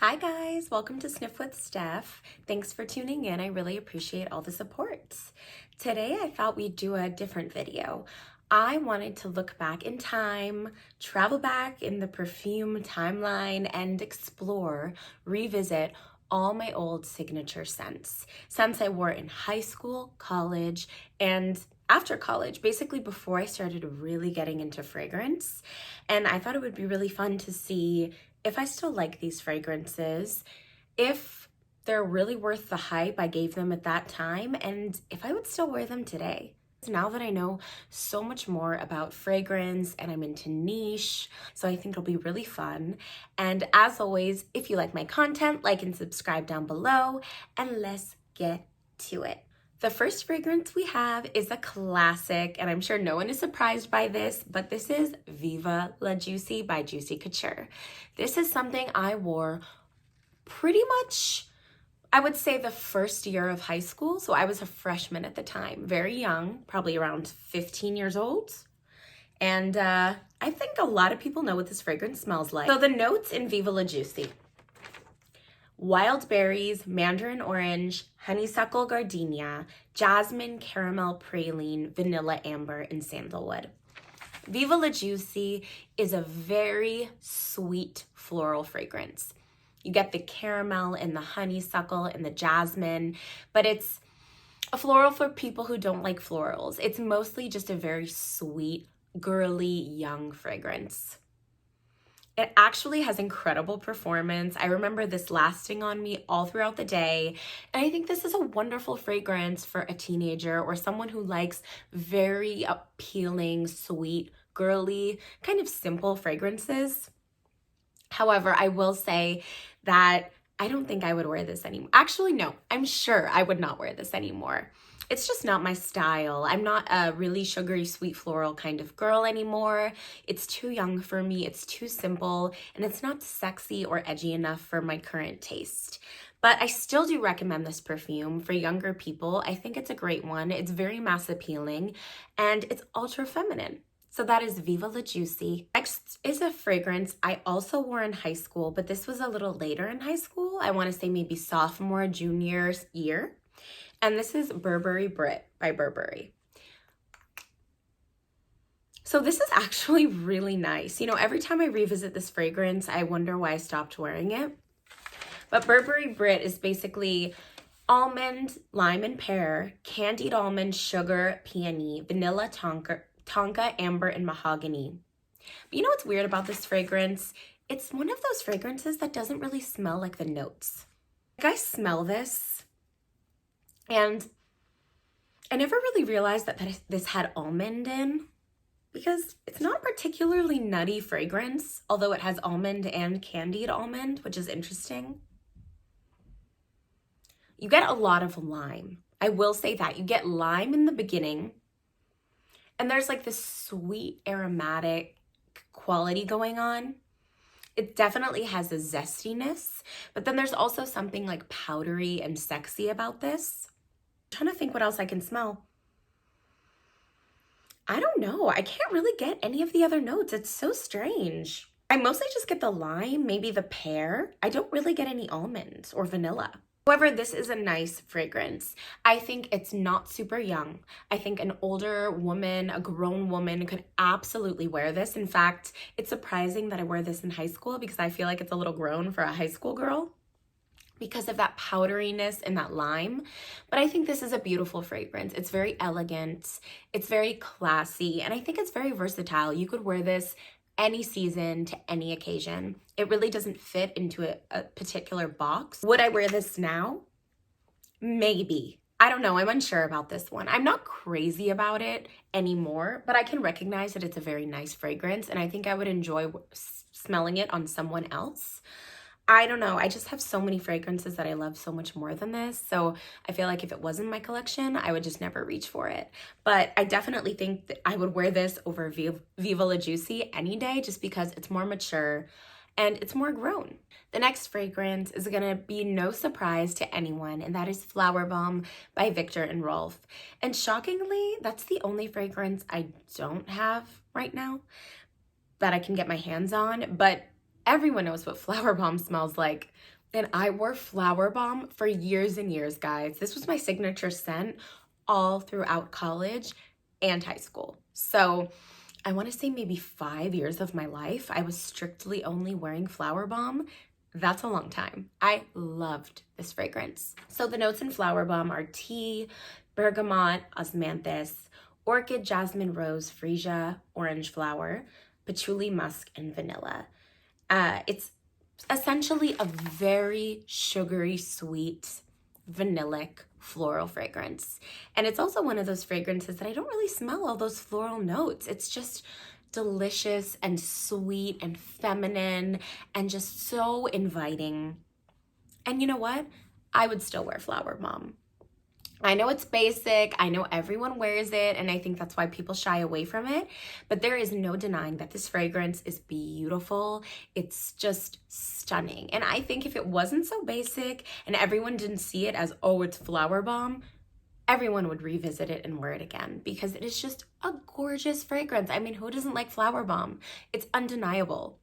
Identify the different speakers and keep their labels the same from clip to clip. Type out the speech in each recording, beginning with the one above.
Speaker 1: Hi guys, welcome to Sniff with Steph. Thanks for tuning in. I really appreciate all the support. Today I thought we'd do a different video. I wanted to look back in time, travel back in the perfume timeline, and explore, revisit all my old signature scents. Scents I wore in high school, college, and after college, basically before I started really getting into fragrance. And I thought it would be really fun to see if I still like these fragrances, if they're really worth the hype I gave them at that time, and if I would still wear them today. Now that I know so much more about fragrance and I'm into niche, so I think it'll be really fun. And as always, if you like my content, like and subscribe down below, and let's get to it. The first fragrance we have is a classic, and I'm sure no one is surprised by this, but this is Viva La Juicy by Juicy Couture. This is something I wore pretty much, I would say, the first year of high school. So I was a freshman at the time, very young, probably around 15 years old. And I think a lot of people know what this fragrance smells like. So the notes in Viva La Juicy: wild berries, mandarin orange, honeysuckle gardenia, jasmine, caramel praline, vanilla amber, and sandalwood. Viva La Juicy is a very sweet floral fragrance. You get the caramel and the honeysuckle and the jasmine, but it's a floral for people who don't like florals. It's mostly just a very sweet, girly, young fragrance. It actually has incredible performance. I remember this lasting on me all throughout the day. And I think this is a wonderful fragrance for a teenager or someone who likes very appealing, sweet, girly, kind of simple fragrances. However, I will say that I don't think I would wear this anymore. Actually, no, I'm sure I would not wear this anymore. It's just not my style. I'm not a really sugary, sweet floral kind of girl anymore. It's too young for me. It's too simple, and it's not sexy or edgy enough for my current taste. But I still do recommend this perfume for younger people. I think it's a great one. It's very mass appealing, and it's ultra feminine. So that is Viva La Juicy. Next is a fragrance I also wore in high school, but this was a little later in high school. I want to say maybe sophomore, junior year. And this is Burberry Brit by Burberry. So this is actually really nice. You know, every time I revisit this fragrance, I wonder why I stopped wearing it. But Burberry Brit is basically almond, lime, and pear, candied almond, sugar, peony, vanilla, tonka, amber, and mahogany. But you know what's weird about this fragrance? It's one of those fragrances that doesn't really smell like the notes. Like, I smell this, and I never really realized that this had almond in, because it's not a particularly nutty fragrance, although it has almond and candied almond, which is interesting. You get a lot of lime. I will say that. You get lime in the beginning, and there's like this sweet aromatic quality going on. It definitely has a zestiness, but then there's also something like powdery and sexy about this. I'm trying to think what else I can smell. I don't know. I can't really get any of the other notes. It's so strange. I mostly just get the lime, maybe the pear. I don't really get any almonds or vanilla. However, this is a nice fragrance. I think it's not super young. I think an older woman, a grown woman, could absolutely wear this. In fact, it's surprising that I wear this in high school because I feel like it's a little grown for a high school girl because of that powderiness and that lime. But I think this is a beautiful fragrance. It's very elegant. It's very classy. And I think it's very versatile. You could wear this any season to any occasion. It really doesn't fit into a particular box. Would I wear this now? Maybe. I don't know. I'm unsure about this one. I'm not crazy about it anymore, but I can recognize that it's a very nice fragrance, and I think I would enjoy smelling it on someone else. I don't know. I just have so many fragrances that I love so much more than this. So I feel like if it was in my collection, I would just never reach for it. But I definitely think that I would wear this over Viva La Juicy any day, just because it's more mature and it's more grown. The next fragrance is gonna be no surprise to anyone, and that is Flowerbomb by Victor and Rolf. And shockingly, that's the only fragrance I don't have right now that I can get my hands on, but Everyone knows what Flowerbomb smells like. And I wore Flowerbomb for years and years, guys. This was my signature scent all throughout college and high school. So I want to say maybe 5 years of my life, I was strictly only wearing Flowerbomb. That's a long time. I loved this fragrance. So the notes in Flowerbomb are tea, bergamot, osmanthus, orchid, jasmine, rose, freesia, orange flower, patchouli, musk, and vanilla. It's essentially a very sugary, sweet, vanillic floral fragrance. And it's also one of those fragrances that I don't really smell all those floral notes. It's just delicious and sweet and feminine and just so inviting. And you know what? I would still wear Flowerbomb. I know it's basic, I know everyone wears it, and I think that's why people shy away from it, but there is no denying that this fragrance is beautiful. It's just stunning. And I think if it wasn't so basic and everyone didn't see it as, oh, it's Flowerbomb, everyone would revisit it and wear it again because it is just a gorgeous fragrance. I mean, who doesn't like Flowerbomb? It's undeniable.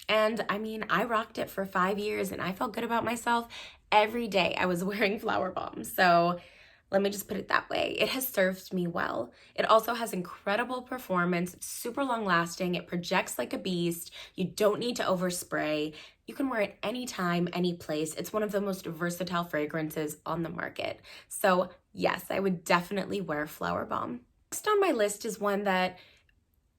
Speaker 1: And I mean, I rocked it for 5 years and I felt good about myself every day I was wearing Flowerbomb. So let me just put it that way. It has served me well. It also has incredible performance. It's super long lasting. It projects like a beast. You don't need to overspray. You can wear it anytime, any place. It's one of the most versatile fragrances on the market. So yes, I would definitely wear Flowerbomb. Next on my list is one that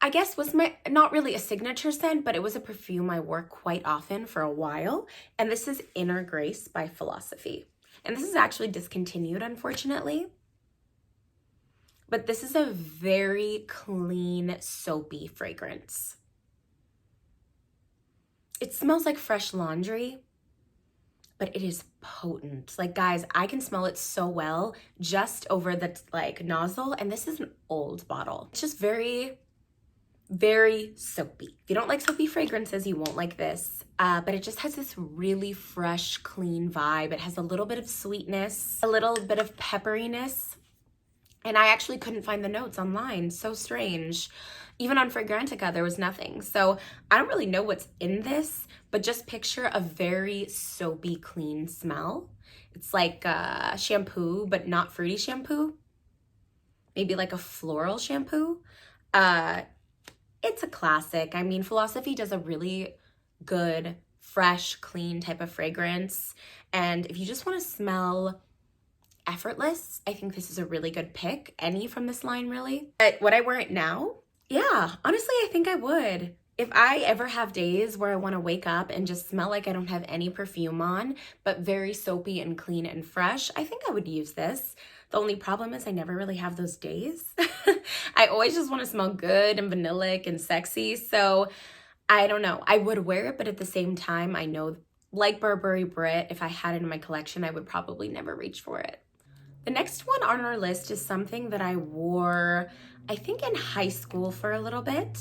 Speaker 1: I guess was not really a signature scent, but it was a perfume I wore quite often for a while. And this is Inner Grace by Philosophy. And this is actually discontinued, unfortunately. But this is a very clean, soapy fragrance. It smells like fresh laundry, but it is potent. Like, guys, I can smell it so well just over the nozzle. And this is an old bottle. It's just very, very soapy. If you don't like soapy fragrances, you won't like this. But it just has this really fresh, clean vibe. It has a little bit of sweetness, a little bit of pepperiness. And I actually couldn't find the notes online. So strange. Even on Fragrantica, there was nothing. So I don't really know what's in this, but just picture a very soapy, clean smell. It's like shampoo, but not fruity shampoo. Maybe like a floral shampoo. It's a classic. I mean, Philosophy does a really good, fresh, clean type of fragrance. And if you just want to smell effortless, I think this is a really good pick. Any from this line, really. But would I wear it now? Yeah, honestly, I think I would. If I ever have days where I want to wake up and just smell like I don't have any perfume on, but very soapy and clean and fresh, I think I would use this. The only problem is I never really have those days. I always just want to smell good and vanillic and sexy. So I don't know. I would wear it, but at the same time, I know, like Burberry Brit, if I had it in my collection, I would probably never reach for it. The next one on our list is something that I wore, I think, in high school for a little bit.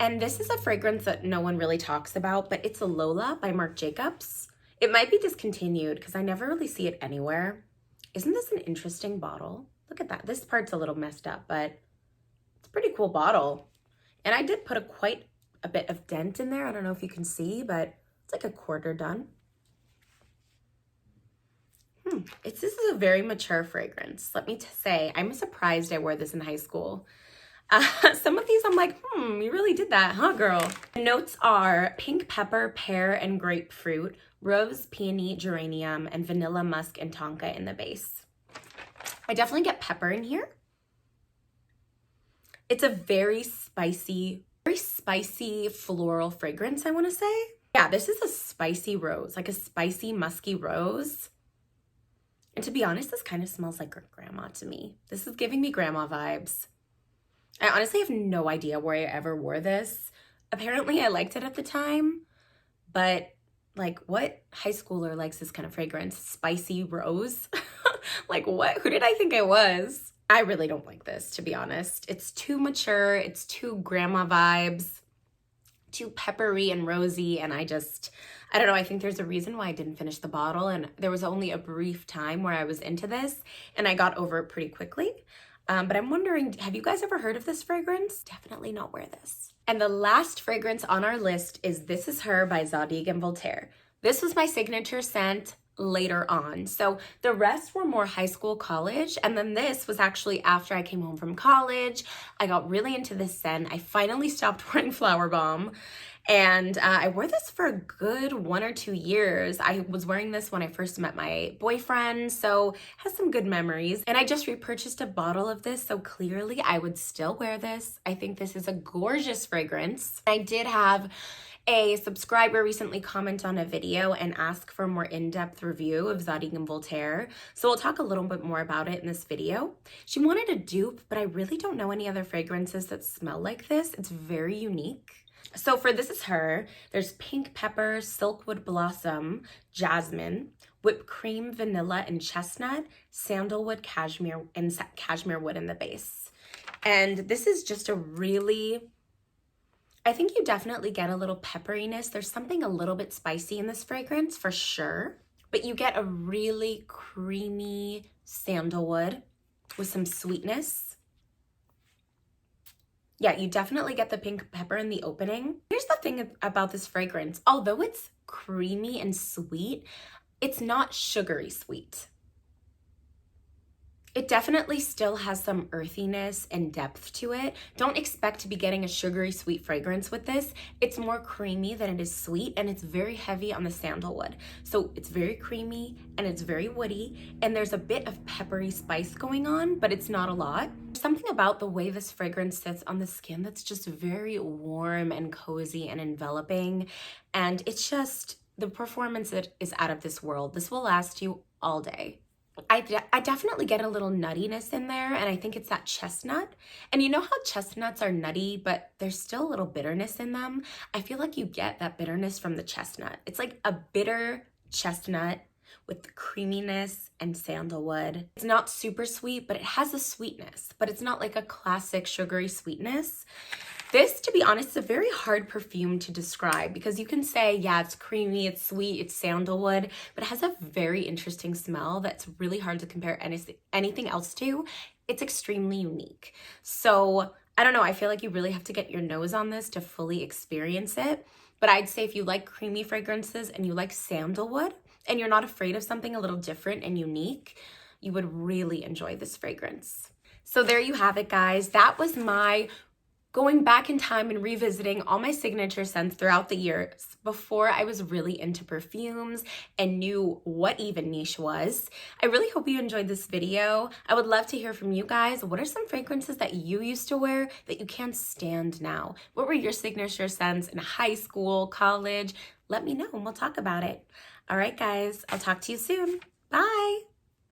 Speaker 1: And this is a fragrance that no one really talks about, but it's a Lola by Marc Jacobs. It might be discontinued because I never really see it anywhere. Isn't this an interesting bottle? Look at that. This part's a little messed up, but it's a pretty cool bottle. And I did put quite a bit of dent in there. I don't know if you can see, but it's like a quarter done. This is a very mature fragrance. Let me say, I'm surprised I wore this in high school. Some of these I'm like, you really did that, huh, girl? The notes are pink pepper, pear, and grapefruit, rose, peony, geranium, and vanilla, musk, and tonka in the base. I definitely get pepper in here. It's a very spicy floral fragrance, I want to say. Yeah, this is a spicy rose, like a spicy, musky rose. And to be honest, this kind of smells like grandma to me. This is giving me grandma vibes. I honestly have no idea where I ever wore this. Apparently I liked it at the time, but like, what high schooler likes this kind of fragrance? Spicy rose? Like, what? Who did I think I was? I really don't like this, to be honest. It's too mature. It's too grandma vibes, too peppery and rosy. And I don't know. I think there's a reason why I didn't finish the bottle. And there was only a brief time where I was into this and I got over it pretty quickly. But I'm wondering, have you guys ever heard of this fragrance? Definitely not wear this. And the last fragrance on our list is This Is Her by Zadig and Voltaire. This was my signature scent later on. So the rest were more high school, college, and then this was actually after I came home from college. I got really into this scent. I finally stopped wearing Flowerbomb, and I wore this for a good 1 or 2 years. I was wearing this when I first met my boyfriend, so it has some good memories. And I just repurchased a bottle of this, so clearly I would still wear this. I think this is a gorgeous fragrance. I did have a subscriber recently comment on a video and ask for a more in-depth review of Zadig and Voltaire, so we'll talk a little bit more about it in this video. She wanted a dupe, but I really don't know any other fragrances that smell like this. It's very unique. So for This Is Her, there's pink pepper, silkwood blossom, jasmine, whipped cream, vanilla, and chestnut, sandalwood, cashmere, and cashmere wood in the base. And this is just a really, I think you definitely get a little pepperiness. There's something a little bit spicy in this fragrance for sure, but you get a really creamy sandalwood with some sweetness. Yeah, you definitely get the pink pepper in the opening. Here's the thing about this fragrance. Although it's creamy and sweet, it's not sugary sweet. It definitely still has some earthiness and depth to it. Don't expect to be getting a sugary sweet fragrance with this. It's more creamy than it is sweet, and it's very heavy on the sandalwood. So it's very creamy and it's very woody, and there's a bit of peppery spice going on, but it's not a lot. There's something about the way this fragrance sits on the skin that's just very warm and cozy and enveloping, and it's just, the performance is out of this world. This will last you all day. I definitely get a little nuttiness in there, and I think it's that chestnut. And you know how chestnuts are nutty, but there's still a little bitterness in them? I feel like you get that bitterness from the chestnut. It's like a bitter chestnut with the creaminess and sandalwood. It's not super sweet, but it has a sweetness, but it's not like a classic sugary sweetness. This, to be honest, is a very hard perfume to describe because you can say, yeah, it's creamy, it's sweet, it's sandalwood, but it has a very interesting smell that's really hard to compare anything else to. It's extremely unique. So I don't know, I feel like you really have to get your nose on this to fully experience it. But I'd say if you like creamy fragrances and you like sandalwood and you're not afraid of something a little different and unique, you would really enjoy this fragrance. So there you have it, guys. That was my going back in time and revisiting all my signature scents throughout the years before I was really into perfumes and knew what even niche was. I really hope you enjoyed this video. I would love to hear from you guys. What are some fragrances that you used to wear that you can't stand now? What were your signature scents in high school, college? Let me know and we'll talk about it. All right, guys, I'll talk to you soon. Bye.